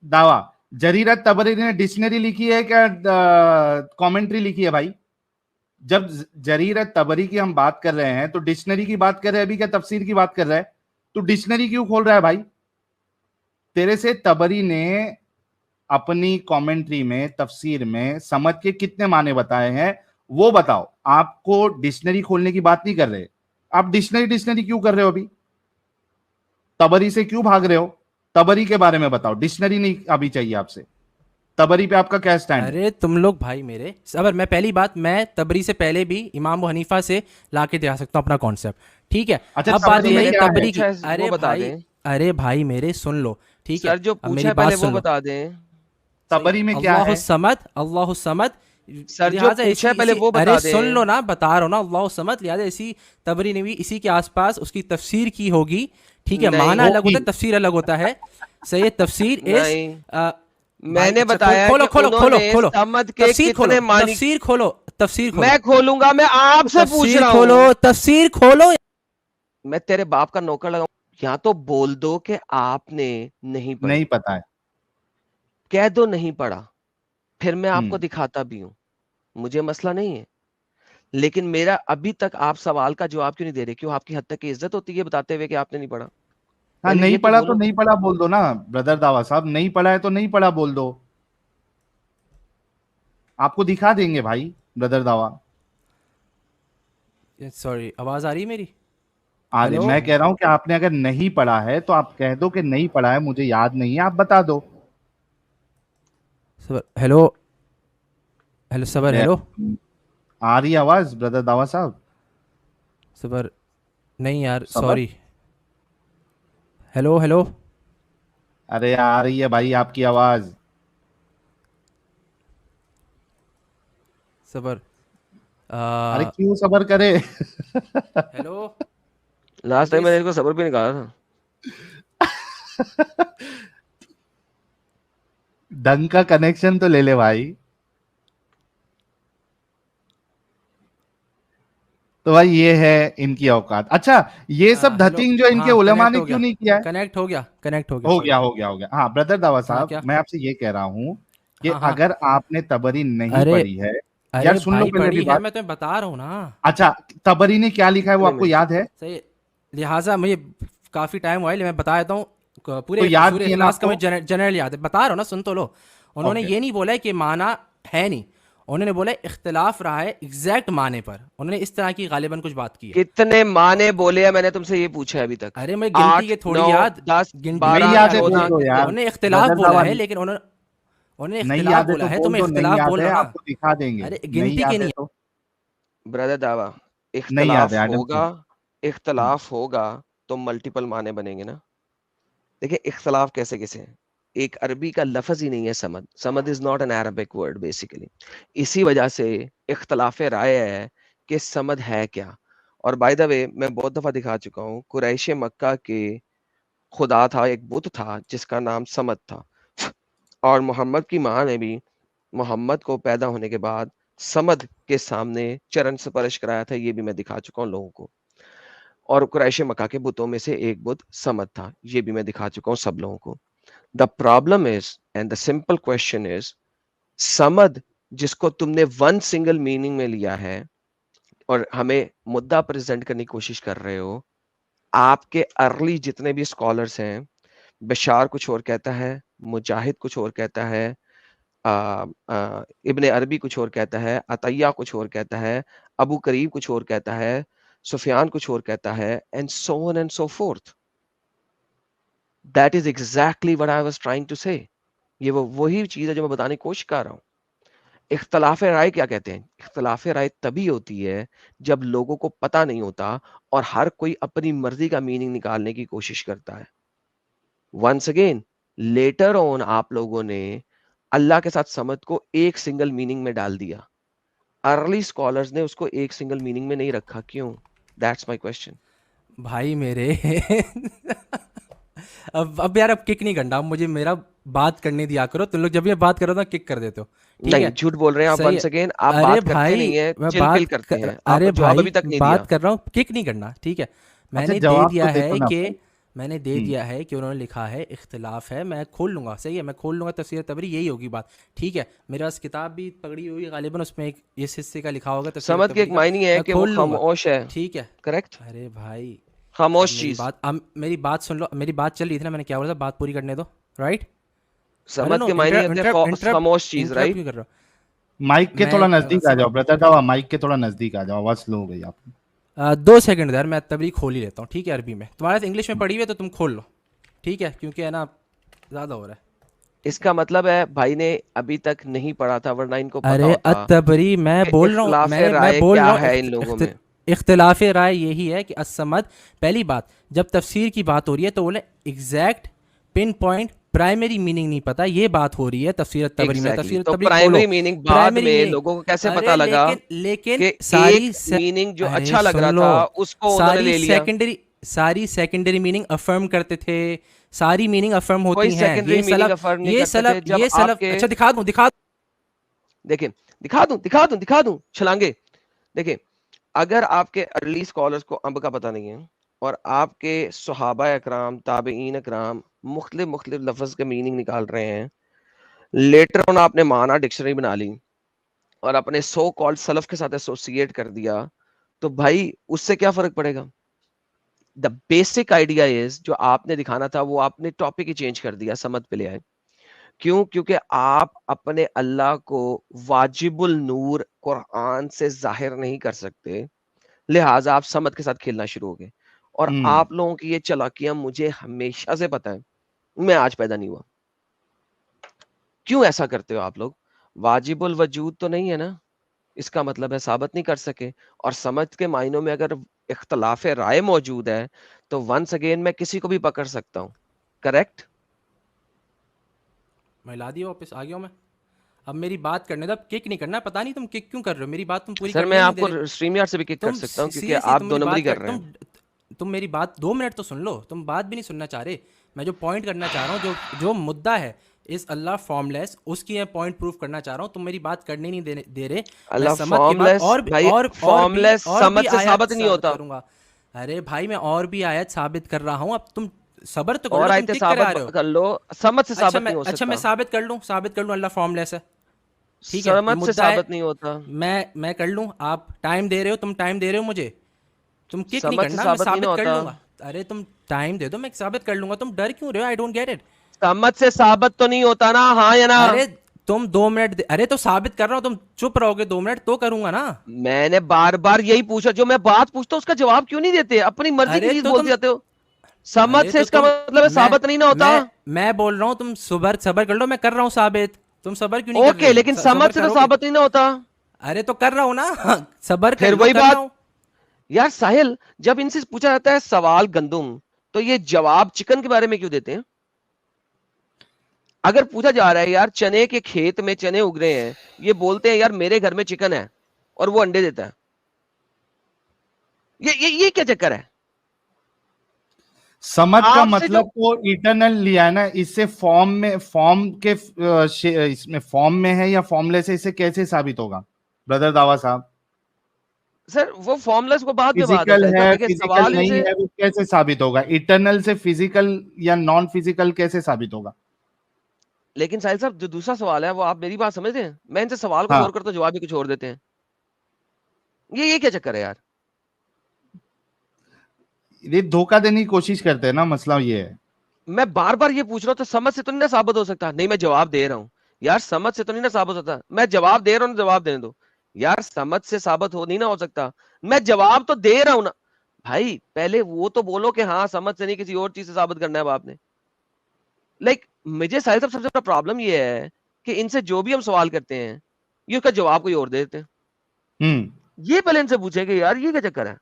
दावा, जरीरत तबरी ने डिक्शनरी लिखी है क्या, कमेंट्री लिखी है भाई? जब जरीरत तबरी की हम बात कर रहे हैं तो डिक्शनरी की बात कर रहे हैं अभी, क्या तफसीर की बात कर रहा है? तो डिक्शनरी क्यों खोल रहा है भाई? तेरे से तबरी ने अपनी कमेंट्री में, तफसीर में समझ के कितने माने बताए हैं वो बताओ। आपको डिक्शनरी खोलने की बात नहीं कर रहे, आप डिक्शनरी क्यों कर रहे हो? अभी तबरी से क्यों भाग रहे हो? तबरी के बारे में बताओ, डिक्शनरी नहीं अभी चाहिए आपसे। तबरी पे आपका क्या स्टैंड है? अरे तुम लोग भाई मेरे सबर, मैं पहली बात, मैं तबरी से पहले भी इमाम अबू हनीफा से ला के दिखा सकता हूँ अपना कॉन्सेप्ट, ठीक है। अच्छा अब बात तबरी यह में है क्या है? तबरी की। पूछा है वो बता दें। अरे भाई मेरे सुन लो, ठीक है। सर जो अब पूछा मेरी है बात पहले वो सुन लो। बता दें। सही, तबरी में क्या है? अल्लाह समद, सर जो लिहाजा पूछा इसी है पहले इसी वो अरे बता सुन दें। लो ना, बता रहा हूँ ना, अल्लाह समद, लिहाजा इसी तबरी ने भी इसी के आसपास उसकी तफसीर की होगी, ठीक है। माना नहीं अलग होता होगी। है, तफसीर अलग होता है। सही है, तफसीर इस नहीं, भाई मैंने अच्छा बताया है खोलो कि खोलो खोलो उन्होंने खोलो समद के तफसीर खोलो, कितने मानी। तफसीर खोलो, तफसीर खोलो, मैं खोलूंगा, मैं आपसे पूछ तफसीर रहा खोलो, हूं। तफसीर खोलो। मैं तेरे बाप का नौकर लगाऊं? या तो बोल दो कि आपने नहीं नहीं पढ़ी, पता है। कह दो नहीं पढ़ा, फिर मैं आपको हम्म। दिखाता भी हूं, मुझे मसला नहीं है। लेकिन मेरा अभी तक आप सवाल का जवाब क्यों नहीं दे रहे? क्यों आपकी हद तक की इज्जत होती है बताते हुए कि आपने नहीं पढ़ा? हाँ पहले नहीं ये तो पढ़ा तो बोलो। नहीं पढ़ा बोल दो ना ब्रदर दावा साहब, नहीं पढ़ा है तो नहीं पढ़ा बोल दो, आपको दिखा देंगे भाई ब्रदर दावा। सॉरी, आवाज आ रही है मेरी? आ रही, हेलो मैं कह रहा हूं कि आपने अगर नहीं पढ़ा है तो आप कह दो कि नहीं पढ़ा है, मुझे याद नहीं है, आप बता दो। सबर, हेलो हेलो सबर, अरे हेलो आ रही है आवाज ब्रदर दावा साहब? सबर, नहीं यार सबर, सॉरी, हेलो हेलो अरे आ रही है भाई आपकी आवाज। सबर, अरे क्यों सबर करे? हेलो लास्ट टाइम मुझे मैंने इसको सबर भी निकाला था। ढंग का कनेक्शन तो ले ले भाई। तो भाई ये है इनकी औकात। अच्छा ये सब हेलो, धतिंग जो इनके हाँ उलेमा कनेक्ट ने हो क्यों गया, नहीं किया है? कनेक्ट हो गया, हो सॉरी। गया हो गया हो गया। हाँ ब्रदर दावा हाँ साहब, क्या? मैं आपसे ये कह रहा हूं कि हाँ हाँ। अगर आपने तबरी नहीं अरे पढ़ी है, यार अरे सुन लो भाई पहले मेरी पढ़ी है, बात। मैं तुम्हें बता रहा हूँ ना। अच्छा तबरी ने क्या लिखा है वो कितने आपको में? याद है? सही, लिहाजा मुझे काफ़ी टाइम हुआ है, मैं बता देता हूँ। तो पूरे याद सूर्य नहीं है ना इखलास का आपको? मुझे जनरल याद है, बता रहा हूँ ना, सुन तो लो। उन्होंने ओके। ये नहीं बोला है कि माना है नहीं, उन्होंने बोला इख्तलाफ रहा है एग्जैक्ट माने पर, उन्होंने इस तरह की गालिबन कुछ बात की है। कितने माने बोले हैं? मैंने तुमसे ये पूछा है अभी तक। अरे मैं गिनती 8, के थोड़ी 9, याद, 10, गिनती नहीं नहीं 12, याद है याद बोल 14 दो कितने? यार उन्होंने इख्तलाफ ब्रदर बोला दावा। है, लेकिन उन्होंने नहीं इख्तलाफ याद है बोला तो है, बोल तुम्हें दो नहीं इख्तलाफ याद बोल है, रहा ना। आपको दिखा देंगे। अरे नहीं गिनती के याद है नहीं। तो ब्रदर दावा, नहीं याद है, इख्तलाफ आई डोंट होगा, केयर। इख्तलाफ होगा तो मल्टीपल माने बनेंगे ना। देखिए इख्तलाफ कैसे कैसे है। एक अरबी का लफ्ज ही नहीं है Samad. Samad is not an Arabic word basically. इसी वजह से इख्तलाफ राय है कि समद है क्या। और बाय द वे मैं बहुत दफा दिखा चुका हूँ, कुरैश मक्का के खुदा था, एक बुत था जिसका नाम समद था। और मोहम्मद की माँ ने भी मोहम्मद को पैदा होने के बाद समद के सामने चरण स्पर्श कराया था, ये भी मैं दिखा चुका हूँ लोगों को। और कुरैश मक्का के बुतों में से एक बुत समद था, ये भी मैं दिखा चुका हूँ सब लोगों को। The problem is and the simple question is, Samad जिसको तुमने वन सिंगल मीनिंग में लिया है और हमें मुद्दा प्रेजेंट करने की कोशिश कर रहे हो, आपके अर्ली जितने भी स्कॉलर्स हैं, बशार कुछ और कहता है, मुजाहिद कुछ और कहता है, इब्ने अरबी कुछ और कहता है, अतैया कुछ और कहता है, अबू करीब कुछ और कहता है, सुफियान कुछ और कहता है, and so on and so forth. That is exactly what I was trying to say. ये वही चीज है जो मैं बताने की कोशिश कर रहा हूँ। इख्तलाफ राय क्या कहते हैं? इख्तलाफ राय तभी होती है जब लोगों को पता नहीं होता और हर कोई अपनी मर्जी का मीनिंग निकालने की कोशिश करता है। वंस अगेन, लेटर ऑन आप लोगों ने अल्लाह के साथ समद को एक सिंगल मीनिंग में डाल दिया। अर्ली स्कॉलर्स ने उसको एक सिंगल मीनिंग में नहीं रखा, क्यों? That's my question. भाई मेरे अब यार अब किक नहीं करना, अब मुझे मेरा बात करने दिया करो। तुम लोग जब ये बात करो ना किक कर देते हो, ठीक नहीं, है? झूठ बोल रहे हैं आप। सही वंस है। अगेन, आप अरे बात करते भाई नहीं है, मैं चिल बात पिल करते हैं। अरे आपको जवाब भाई अभी तक नहीं बात दिया। कर रहा हूँ, किक नहीं करना, ठीक है? अच्छा मैंने दे जवाब दिया तो है देखो ना कि भाई। मैंने दे दिया है कि उन्होंने लिखा है इख्तिलाफ है, मैं खोल लूंगा, सही है? मैं खोल लूंगा तफसीर तबरी, यही होगी बात, ठीक है? मेरे पास किताब भी पकड़ी हुई है गालिबन, उसमें एक इस हिस्से का लिखा होगा तफसीर समझ के एक तबरी का, मायने है मैं कि वो खोल लूंगा, खामोश है, ठीक है? करेक्ट? अरे भाई अब खामोश चीज। मेरी बात सुन लो, मेरी बात चल रही थी ना, मैंने क्या बोला था, बात पूरी करने दो, राइट? अरे समझ नो, के मायने होते हैं खामोश चीज, इंटरप्ट राइट? क्यों कर रहा माइक के मैं थोड़ा नजदीक आ जाओ ब्रदर दावा, माइक के थोड़ा नजदीक आ जाओ, आवाज स्लो हो गई आपकी। 2 सेकंड यार, मैं तबरी खोल ही लेता हूँ, ठीक है? अरबी में तुम्हारे साथ इंग्लिश में पढ़ी हुई है तो तुम खोल लो, ठीक है? क्योंकि है ना ज़्यादा हो रहा है। इसका मतलब है भाई ने अभी तक नहीं पढ़ा था, वरना इनको पता अरे होता अतबरी मैं कि बोल रहा हूँ, इख्तिलाफ मैं राय बोल क्या रहा हूँ है इन लोगों में। इख्तिलाफ राय यही है कि असमद, पहली बात जब तफसीर की बात हो रही है तो बोले exact pin point primary meaning नहीं पता, ये बात हो रही है तफसीर तबरी में। Exactly. तफसीर तो तबरी खोलो, प्राइमरी मीनिंग बाद प्राइमरी में मीनिंग। लोगों को कैसे अरे पता लगा लेकिन कि सारी एक मीनिंग जो अरे अच्छा लग सुन रहा लो, था उसको उन्होंने ले लिया। सारी सेकेंडरी मीनिंग अफर्म करते थे, सारी मीनिंग अफर्म कोई होती हैं। सेकेंडरी ये मीनिंग सलफ अफर्म नहीं ये करते थे। सलफ जब ये सलफ आपके अच्छा दिखा दूं देखिए, दिखा दूं छलांगे। देखिए, अगर आपके अर्ली स्कॉलर्स को अंब का पता नहीं है और आपके सहाबा अकराम, ताबईन अकराम मुख्तलिफ लफ्ज के मीनिंग निकाल रहे हैं, लेटर ऑन आपने माना डिक्शनरी बना ली और अपने सो कॉल्ड सलफ के साथ एसोसिएट कर दिया, तो भाई उससे क्या फर्क पड़ेगा? द बेसिक आइडिया इज, जो आपने दिखाना था वो आपने टॉपिक ही चेंज कर दिया, समझ पे ले आए। क्यों? क्योंकि आप अपने अल्लाह को वाजिबुल नूर कुरान से जाहिर नहीं कर सकते, लिहाजा आप समझ के साथ खेलना शुरू हो गए। और आप लोगों की ये चालाकियां मुझे हमेशा से पता है, मैं आज पैदा नहीं हुआ। क्यों ऐसा करते हो आप लोग? वाजिबुल वजूद तो नहीं है ना, इसका मतलब है साबित नहीं कर सके। और समझ के मायनों में अगर इख्तलाफ राय मौजूद है तो वंस अगेन मैं किसी को भी पकड़ सकता हूं, करेक्ट? मैं ला दिया वापस, आ गया हूं मैं। अब मेरी बात करने दो, अब किक नहीं करना। पता नहीं तुम किक क्यों कर रहे हो, मेरी बात तुम पूरी सर करने मैं ही नहीं दे आपको रहे। स्ट्रीम यार्ड से भी किक कर सकता हूं, क्योंकि सीरियसली आप तुम दो मेरी नंबरी बात कर रहे हैं। तुम मेरी बात 2 मिनट तो सुन लो, तुम बात भी नहीं सुनना चाह रहे। मैं जो पॉइंट करना चाह रहा हूँ, जो मुद्दा है इस अल्लाह फॉर्मलेस, उसकी मैं पॉइंट प्रूफ करना चाह रहा हूँ। तुम मेरी बात करने नहीं दे रहे। मैं अल्लाह समझ के बाद फॉर्मलेस, भाई फॉर्मलेस समझ से आयत साबित नहीं होता। करूंगा। अरे भाई मैं और भी आयत साबित कर रहा हूँ, अब तुम सबर तो कर लो, और तुम आयतें किक करे आ रहे साबित हो। कर लो, समझ से साबित नहीं हो अच्छा मैं सकता। साबित कर लूं अल्लाह फॉर्मलेस है, ठीक है? ये समझ से मुद्दा है, साबित नहीं होता। मैं कर लूं। आप टाइम दे रहे हो, तुम टाइम दे रहे हो मुझे, तुम किक नहीं समझ से करना, मैं साबित नहीं ना साबित कर होता। लूंगा। अरे तुम टाइम दे दो, मैं साबित कर लूंगा। तुम डर क्यों रहे हो? I don't get it. समझ से साबित तो नहीं होता ना, हाँ या ना? अरे तुम 2 मिनट अरे तो साबित कर रहा हूं, तुम चुप रहोगे 2 मिनट तो करूंगा ना। मैंने बार बार यही पूछा, जो मैं बात पूछता हूँ उसका जवाब क्यों नहीं देते? अपनी मर्जी की अरे चीज तो बोलते तुम जाते हो। समझ अरे से तो इसका तुम मतलब है साबित नहीं ना होता। मैं बोल रहा हूँ, तुम सबर कर लो, मैं कर रहा हूँ साबित। तुम सबर क्यों नहीं कर रहे ओके, हो? लेकिन समझ सबर से तो करोगे? साबित नहीं ना होता। अरे तो कर रहा हूँ ना सबर कर फिर लो, वही कर रहा बात हूँ। यार। साहिल, जब इनसे पूछा जाता है सवाल गंदुम, तो ये जवाब चिकन के बारे में क्यों देते हैं? अगर पूछा जा रहा है यार चने के खेत में चने उग रहे हैं, ये बोलते हैं यार मेरे घर में चिकन है और वो अंडे देता है। ये क्या चक्कर है? समझ का आपसे मतलब तो इटर्नल लिया है ना, इससे इसमें फॉर्म में है या फॉर्मलेस है, इससे कैसे साबित होगा ब्रदर दावा साहब? सर वो फॉर्मलेस को बाद में बात है फिजिकल साहिल साहब। है, देखिए फिजिकल सवाल नहीं इनसे, है, वो कैसे साबित होगा? इटर्नल से फिजिकल या नॉन फिजिकल कैसे साबित होगा? लेकिन साहिल साहब जो दूसरा सवाल है वो आप मेरी बात समझते हैं? मैं इनसे सवाल कुछ हाँ, और करता हूं, जवाब भी कुछ और देते हैं। ये क्या चक्कर है यार? ये धोखा देने की कोशिश करते हैं ना, मसला ये है। मैं बार बार ये पूछ रहा हूं, तो समझ से तो नहीं ना साबित हो सकता? नहीं, मैं जवाब दे रहा हूं यार, समझ से तो नहीं ना साबित होता। मैं जवाब दे रहा हूं, जवाब देने दो यार। समझ से साबित हो नहीं ना हो सकता, मैं जवाब तो दे रहा हूं ना भाई। पहले वो तो बोलो कि हाँ समझ से नहीं, किसी और चीज से साबित करना है अब आपने। मुझे साहिल साहब सबसे बड़ा प्रॉब्लम ये है कि इनसे जो भी हम सवाल करते हैं, ये उसका जवाब कोई और दे देते हैं। ये पहले इनसे पूछेंगे यार ये क्या चक्कर है।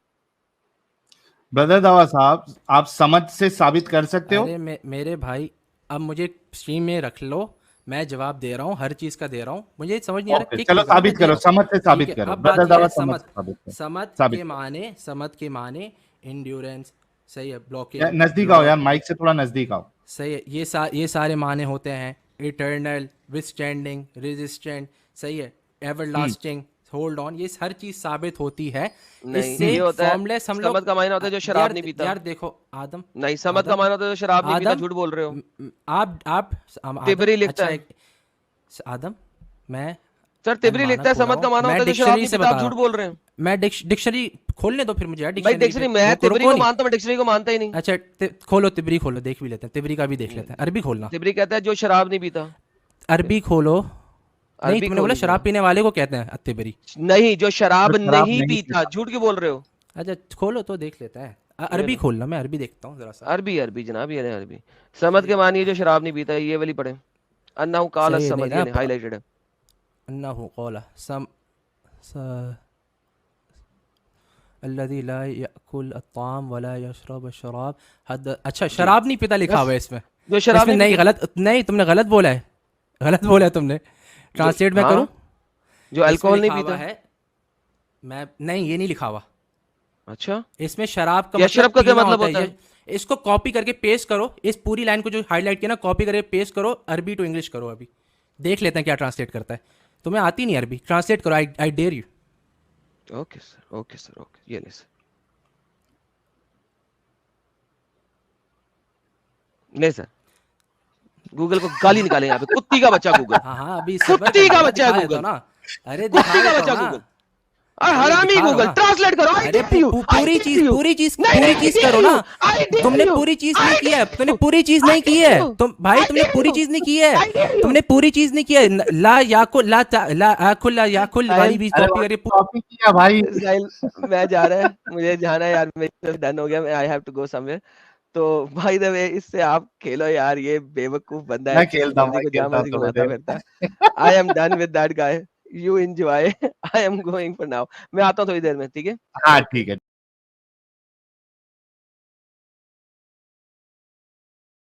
ब्रदर दावा साहब, आप समझ से साबित कर सकते हो? अरे मेरे भाई, अब मुझे स्ट्रीम में रख लो, मैं जवाब दे रहा हूँ, हर चीज का दे रहा हूँ, मुझे समझ नहीं आ रहा ओके, किक चलो किधर है, साबित मैं करो, दे- समझ से साबित ठीक है, करो। अब बात ब्रदर ये दावा है, समझ से साबित करो। समझ साबित के माने इंड्योरेंस, सही है, यार ब्लॉकेज, नजदीक आओ यार, माइक से थोड़ा नजदीक आओ। सही है, ये सारे माने होते हैं, इटर्नल, विथस्टैंडिंग, रेजिस्टेंट, सही है, एवरलास्टिंग, होल्ड ऑन, ये हर चीज साबित होती है। नहीं, इससे ये होता है फॉर्मलेस हम लोग, समद का मायना होता है जो शराब यार नहीं पीता। यार देखो आदम, नहीं, समद का आदम, मायना होता है जो शराब नहीं पीता, आदम, झूठ बोल रहे हो। आप आदम, तिबरी लिखता अच्छा है। आदम, मैं सर तिबरी माना लिखता है, खोल रहा समद का हूँ, माना मैं होता है जो शराब डिक्शनरी नहीं से पीता, आप बता झूठ रहा बोल रहे हैं। हूँ, मैं डिक्शनरी खोलने दो फिर मुझे यार, भाई डिक्शनरी डिक्शनरी, मैं तिबरी को मानता हूँ, मैं डिक्शनरी को मानता ही नहीं। अच्छा खोलो तिबरी खोलो, देख भी लेते हैं, तिबरी का भी देख लेते हैं, अरबी खोलना, तिबरी कहता है जो शराब नहीं पीता। अरबी खोलो। नहीं अरबी तुमने बोला खोली शराब है। पीने वाले को कहते हैं तिबरी। नहीं, जो शराब जो शराब नहीं नहीं पीता, झूठ क्यों बोल रहे हो। अच्छा खोलो तो देख लेते हैं, अरबी खोलना, मैं अरबी देखता हूँ जरा सा। अरबी अरबी जनाब, ये अरबी। समद के मानिए जो शराब नहीं पीता, ये वाली पढ़े। अन्नाहु काल सही है, समद, नहीं ये ना, हाईलाइटेड है। अन्नहु क़ाला अल्लज़ी ला यअकुल अत्ताम वला यशरब अश-शराब हद, अच्छा शराब नहीं पीता लिखा हुआ है इसमें, जो शराब इसमें नहीं, गलत नहीं, तुमने गलत बोला है, गलत बोला है तुमने, ट्रांसलेट मैं हाँ, करूं, जो अल्कोहल नहीं लिखा हुआ पीता है, मैं नहीं, ये नहीं लिखा हुआ, अच्छा, इसमें शराब का यशरब मतलब का क्या पीना मतलब होता होता है। इसको कॉपी करके पेस्ट करो, इस पूरी लाइन को जो हाईलाइट किया ना, कॉपी करके पेस्ट करो, अरबी टू इंग्लिश करो, अभी देख लेते हैं क्या ट्रांसलेट करता है। तुम्हें आती नहीं अरबी, ट्रांसलेट करो, I dare you. Okay sir, okay sir, okay, ये ले सर। नहीं सर, गूगल को गाली निकाले यहाँ पे, कुत्ती का बच्चा गूगल, हाँ हाँ, अभी कुत्ती का बच्चा है गूगल, ना, अरे कुत्ती का बच्चा गूगल, और हरामी गूगल, ट्रांसलेट करो। अरे पूरी चीज करो ना, तुमने पूरी चीज नहीं की है, तुमने पूरी चीज नहीं की है, तुम भाई तुमने पूरी चीज नहीं की है, तुमने पूरी चीज नहीं की है, ला याकुल ला याकुल वाली भी कॉपी करके कॉपी किया भाई। इस्राइल, मैं जा रहा है, मुझे जाना है यार, मेरा डन हो गया, मैं I have to go somewhere. तो बाय द वे, इससे आप खेलो यार, ये बेवकूफ बंदा है, मैं खेलता हूँ, मर्जी को जहाँ मर्जी थोड़ी घुमाता देर। फिरता है। I am done with that guy, you enjoy, I am going for now. मैं आता हूँ थोड़ी देर में, ठीक है। हाँ ठीक है।